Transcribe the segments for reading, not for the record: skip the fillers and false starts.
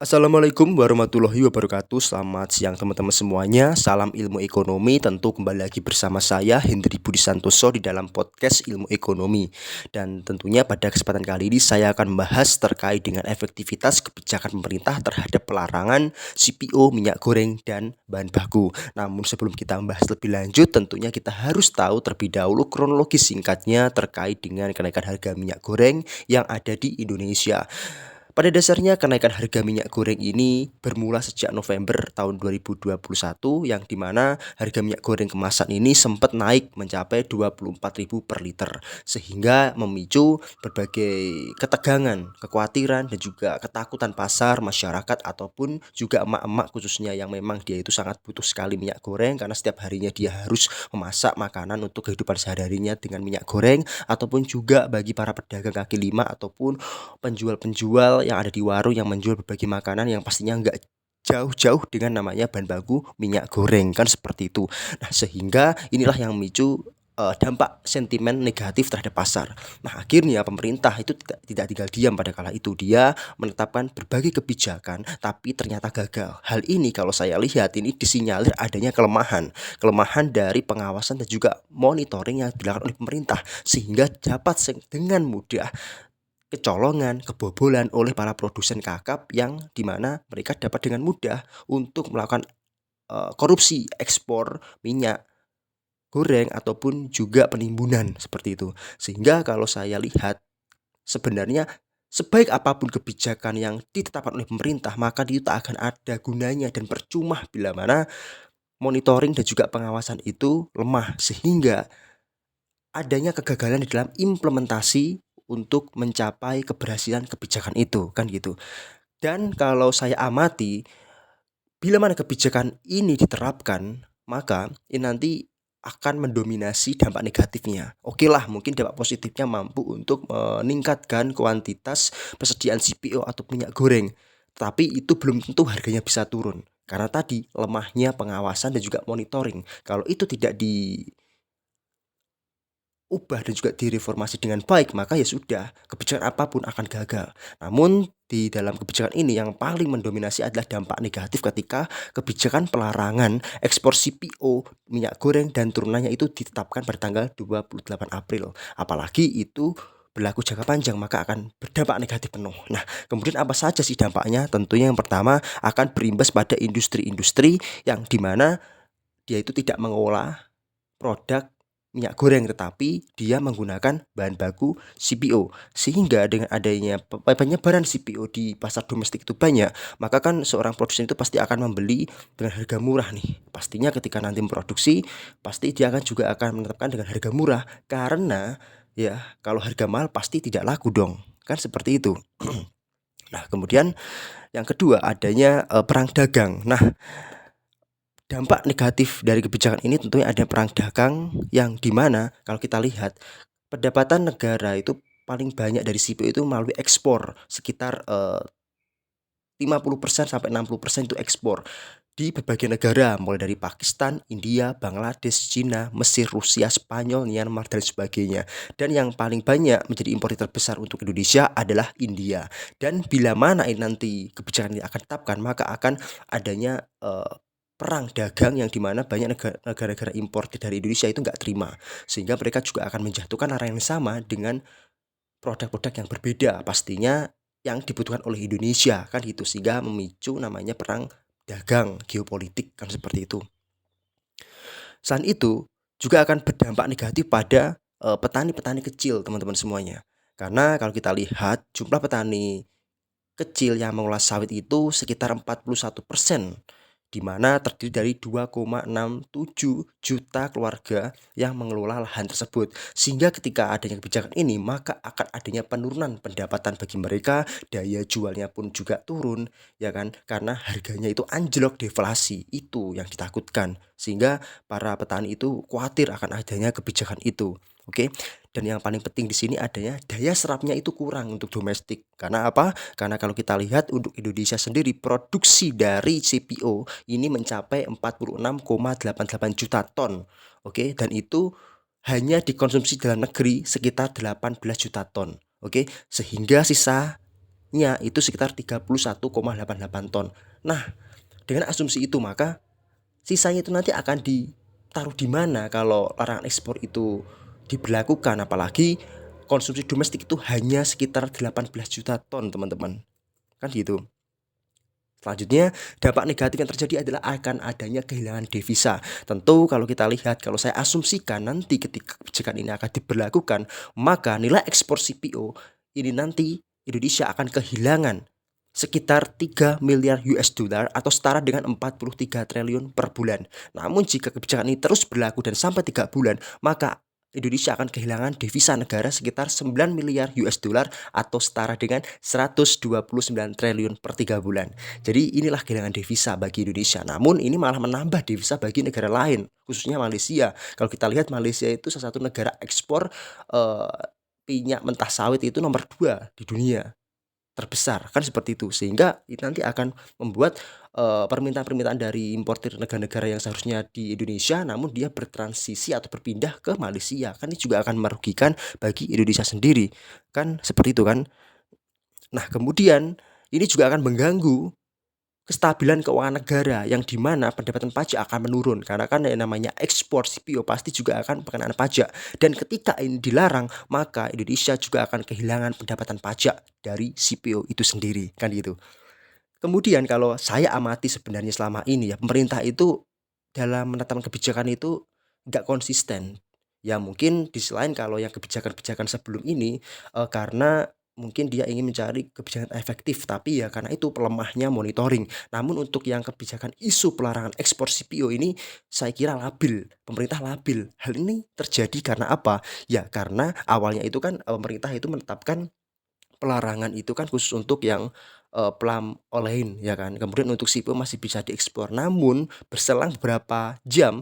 Assalamualaikum warahmatullahi wabarakatuh. Selamat siang teman-teman semuanya. Salam ilmu ekonomi. Tentu kembali lagi bersama saya Hendri Budi Santoso di dalam podcast Ilmu Ekonomi. Dan tentunya pada kesempatan kali ini saya akan membahas terkait dengan efektivitas kebijakan pemerintah terhadap pelarangan CPO minyak goreng dan bahan baku. Namun sebelum kita membahas lebih lanjut, tentunya kita harus tahu terlebih dahulu kronologis singkatnya terkait dengan kenaikan harga minyak goreng yang ada di Indonesia. Pada dasarnya kenaikan harga minyak goreng ini bermula sejak November tahun 2021 yang dimana harga minyak goreng kemasan ini sempat naik mencapai 24.000 per liter sehingga memicu berbagai ketegangan, kekhawatiran dan juga ketakutan pasar masyarakat ataupun juga emak-emak khususnya yang memang dia itu sangat butuh sekali minyak goreng karena setiap harinya dia harus memasak makanan untuk kehidupan sehari-harinya dengan minyak goreng ataupun juga bagi para pedagang kaki lima ataupun penjual-penjual yang ada di warung yang menjual berbagai makanan yang pastinya nggak jauh-jauh dengan namanya bahan baku minyak goreng kan seperti itu. Nah, sehingga inilah yang memicu dampak sentimen negatif terhadap pasar. Nah, akhirnya pemerintah itu tidak tinggal diam pada kala itu. Dia menetapkan berbagai kebijakan tapi ternyata gagal. Hal ini kalau saya lihat ini disinyalir adanya kelemahan dari pengawasan dan juga monitoring yang dilakukan oleh pemerintah sehingga dapat dengan mudah kecolongan, kebobolan oleh para produsen kakap yang dimana mereka dapat dengan mudah untuk melakukan korupsi ekspor minyak goreng ataupun juga penimbunan seperti itu. Sehingga kalau saya lihat sebenarnya sebaik apapun kebijakan yang ditetapkan oleh pemerintah maka itu tak akan ada gunanya dan percuma bila mana monitoring dan juga pengawasan itu lemah sehingga adanya kegagalan di dalam implementasi untuk mencapai keberhasilan kebijakan itu kan gitu. Dan kalau saya amati bila mana kebijakan ini diterapkan maka ini nanti akan mendominasi dampak negatifnya. Oke lah mungkin dampak positifnya mampu untuk meningkatkan kuantitas persediaan CPO atau minyak goreng. Tapi itu belum tentu harganya bisa turun. Karena tadi lemahnya pengawasan dan juga monitoring. Kalau itu tidak ubah dan juga direformasi dengan baik, maka ya sudah, kebijakan apapun akan gagal. Namun di dalam kebijakan ini yang paling mendominasi adalah dampak negatif ketika kebijakan pelarangan ekspor CPO minyak goreng dan turunannya itu ditetapkan pada tanggal 28 April. Apalagi itu berlaku jangka panjang maka akan berdampak negatif penuh. Nah, kemudian apa saja sih dampaknya? Tentunya yang pertama akan berimbas pada industri-industri yang dimana dia itu tidak mengolah produk minyak goreng tetapi dia menggunakan bahan baku CPO sehingga dengan adanya penyebaran CPO di pasar domestik itu banyak maka kan seorang produsen itu pasti akan membeli dengan harga murah nih pastinya ketika nanti memproduksi pasti dia akan menetapkan dengan harga murah karena ya kalau harga mahal pasti tidak laku dong kan seperti itu. Nah, kemudian yang kedua adanya perang dagang. Nah, dampak negatif dari kebijakan ini tentunya ada perang dagang yang dimana kalau kita lihat pendapatan negara itu paling banyak dari CPO itu melalui ekspor sekitar 50% sampai 60% itu ekspor di berbagai negara mulai dari Pakistan, India, Bangladesh, Cina, Mesir, Rusia, Spanyol, Myanmar dan sebagainya. Dan yang paling banyak menjadi importer terbesar untuk Indonesia adalah India. Dan bila mana ini nanti kebijakan ini akan ditetapkan maka akan adanya perang dagang yang dimana banyak negara-negara importer dari Indonesia itu nggak terima sehingga mereka juga akan menjatuhkan arah yang sama dengan produk-produk yang berbeda pastinya yang dibutuhkan oleh Indonesia kan gitu sehingga memicu namanya perang dagang geopolitik kan seperti itu. Selain itu juga akan berdampak negatif pada petani-petani kecil teman-teman semuanya. Karena kalau kita lihat jumlah petani kecil yang mengolah sawit itu sekitar 41%, di mana terdiri dari 2,67 juta keluarga yang mengelola lahan tersebut. Sehingga ketika adanya kebijakan ini, maka akan adanya penurunan pendapatan bagi mereka, daya jualnya pun juga turun, ya kan? Karena harganya itu anjlok deflasi, itu yang ditakutkan. Sehingga para petani itu khawatir akan adanya kebijakan itu. Oke. Dan yang paling penting di sini adanya daya serapnya itu kurang untuk domestik. Karena apa? Karena kalau kita lihat untuk Indonesia sendiri produksi dari CPO ini mencapai 46,88 juta ton. Oke, dan itu hanya dikonsumsi dalam negeri sekitar 18 juta ton. Oke, sehingga sisa ekspornya itu sekitar 31,88 ton. Nah, dengan asumsi itu maka sisanya itu nanti akan ditaruh di mana kalau larangan ekspor itu diberlakukan, apalagi konsumsi domestik itu hanya sekitar 18 juta ton, teman-teman. Kan gitu. Selanjutnya, dampak negatif yang terjadi adalah akan adanya kehilangan devisa. Tentu kalau kita lihat, kalau saya asumsikan nanti ketika kebijakan ini akan diberlakukan, maka nilai ekspor CPO ini nanti Indonesia akan kehilangan sekitar 3 miliar US dollar atau setara dengan 43 triliun per bulan. Namun jika kebijakan ini terus berlaku dan sampai 3 bulan, maka Indonesia akan kehilangan devisa negara sekitar 9 miliar US dollar atau setara dengan 129 triliun per 3 bulan. Jadi inilah kehilangan devisa bagi Indonesia. Namun ini malah menambah devisa bagi negara lain, khususnya Malaysia. Kalau kita lihat, Malaysia itu salah satu negara ekspor minyak mentah sawit itu nomor 2 di dunia, terbesar kan seperti itu, sehingga ini nanti akan membuat permintaan-permintaan dari importir negara-negara yang seharusnya di Indonesia namun dia bertransisi atau berpindah ke Malaysia, kan ini juga akan merugikan bagi Indonesia sendiri, kan seperti itu kan. Nah, kemudian ini juga akan mengganggu kestabilan keuangan negara yang di mana pendapatan pajak akan menurun karena kan yang namanya ekspor CPO pasti juga akan pengenaan pajak, dan ketika ini dilarang maka Indonesia juga akan kehilangan pendapatan pajak dari CPO itu sendiri, kan gitu. Kemudian kalau saya amati sebenarnya selama ini ya, pemerintah itu dalam menetapkan kebijakan itu nggak konsisten. Ya mungkin di selain kalau yang kebijakan-kebijakan sebelum ini, karena mungkin dia ingin mencari kebijakan efektif, tapi ya karena itu lemahnya monitoring. Namun untuk yang kebijakan isu pelarangan ekspor CPO ini saya kira labil, pemerintah labil. Hal ini terjadi karena apa? Ya karena awalnya itu kan, pemerintah itu menetapkan pelarangan itu kan khusus untuk yang, palm olein ya kan, kemudian untuk CPO masih bisa diekspor. Namun berselang beberapa jam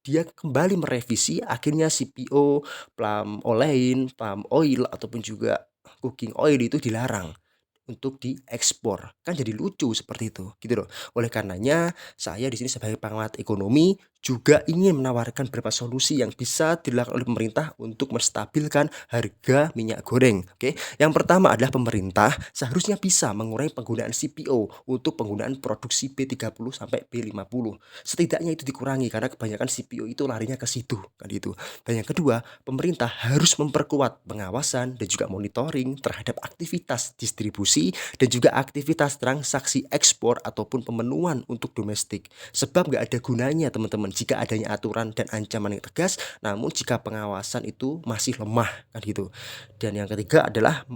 dia kembali merevisi, akhirnya CPO, palm olein, palm oil ataupun juga cooking oil itu dilarang untuk diekspor. Kan jadi lucu seperti itu, gitu loh. Oleh karenanya saya di sini sebagai pengamat ekonomi juga ingin menawarkan beberapa solusi yang bisa dilakukan oleh pemerintah untuk menstabilkan harga minyak goreng. Oke. Yang pertama adalah pemerintah seharusnya bisa mengurangi penggunaan CPO untuk penggunaan produksi B30 sampai B50. Setidaknya itu dikurangi karena kebanyakan CPO itu larinya ke situ, kan gitu. Dan yang kedua, pemerintah harus memperkuat pengawasan dan juga monitoring terhadap aktivitas distribusi dan juga aktivitas transaksi ekspor ataupun pemenuhan untuk domestik. Sebab nggak ada gunanya teman-teman jika adanya aturan dan ancaman yang tegas, namun jika pengawasan itu masih lemah, kan gitu. Dan yang ketiga adalah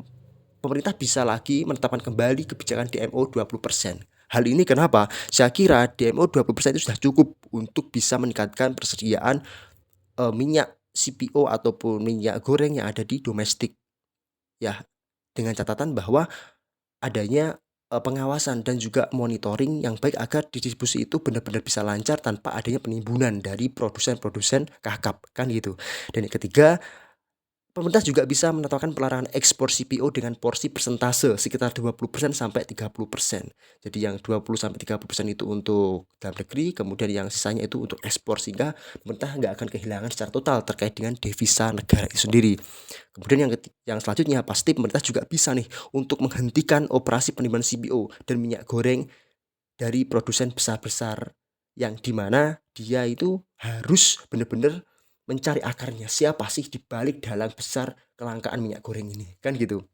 pemerintah bisa lagi menetapkan kembali kebijakan DMO 20%. Hal ini kenapa? Saya kira DMO 20% itu sudah cukup untuk bisa meningkatkan persediaan minyak CPO ataupun minyak goreng yang ada di domestik. Ya, dengan catatan bahwa adanya, pengawasan dan juga monitoring yang baik agar distribusi itu benar-benar bisa lancar tanpa adanya penimbunan dari produsen-produsen kakap, kan gitu. Dan yang ketiga, pemerintah juga bisa menetapkan pelarangan ekspor CPO dengan porsi persentase sekitar 20% sampai 30%. Jadi yang 20 sampai 30% itu untuk dalam negeri, kemudian yang sisanya itu untuk ekspor, sehingga pemerintah nggak akan kehilangan secara total terkait dengan devisa negara itu sendiri. Kemudian yang selanjutnya pasti pemerintah juga bisa nih untuk menghentikan operasi penimbunan CPO dan minyak goreng dari produsen besar-besar, yang dimana dia itu harus benar-benar mencari akarnya, siapa sih di balik dalang besar kelangkaan minyak goreng ini, kan gitu.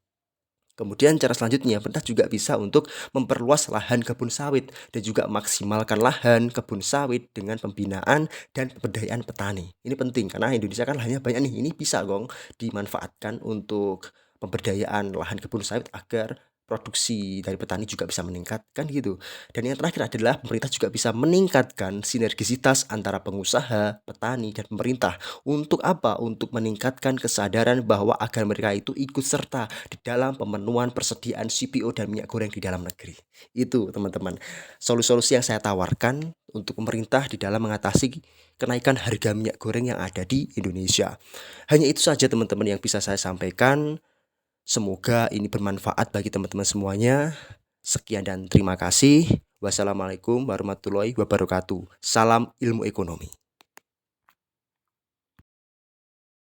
Kemudian cara selanjutnya pemerintah juga bisa untuk memperluas lahan kebun sawit dan juga maksimalkan lahan kebun sawit dengan pembinaan dan pemberdayaan petani. Ini penting karena Indonesia kan lahannya banyak nih, ini bisa dong dimanfaatkan untuk pemberdayaan lahan kebun sawit agar produksi dari petani juga bisa meningkat, kan gitu. Dan yang terakhir adalah pemerintah juga bisa meningkatkan sinergisitas antara pengusaha, petani, dan pemerintah. Untuk apa? Untuk meningkatkan kesadaran bahwa agar mereka itu ikut serta di dalam pemenuhan persediaan CPO dan minyak goreng di dalam negeri. Itu teman-teman, solusi-solusi yang saya tawarkan untuk pemerintah di dalam mengatasi kenaikan harga minyak goreng yang ada di Indonesia. Hanya itu saja teman-teman yang bisa saya sampaikan. Semoga ini bermanfaat bagi teman-teman semuanya. Sekian dan terima kasih. Wassalamualaikum warahmatullahi wabarakatuh. Salam ilmu ekonomi.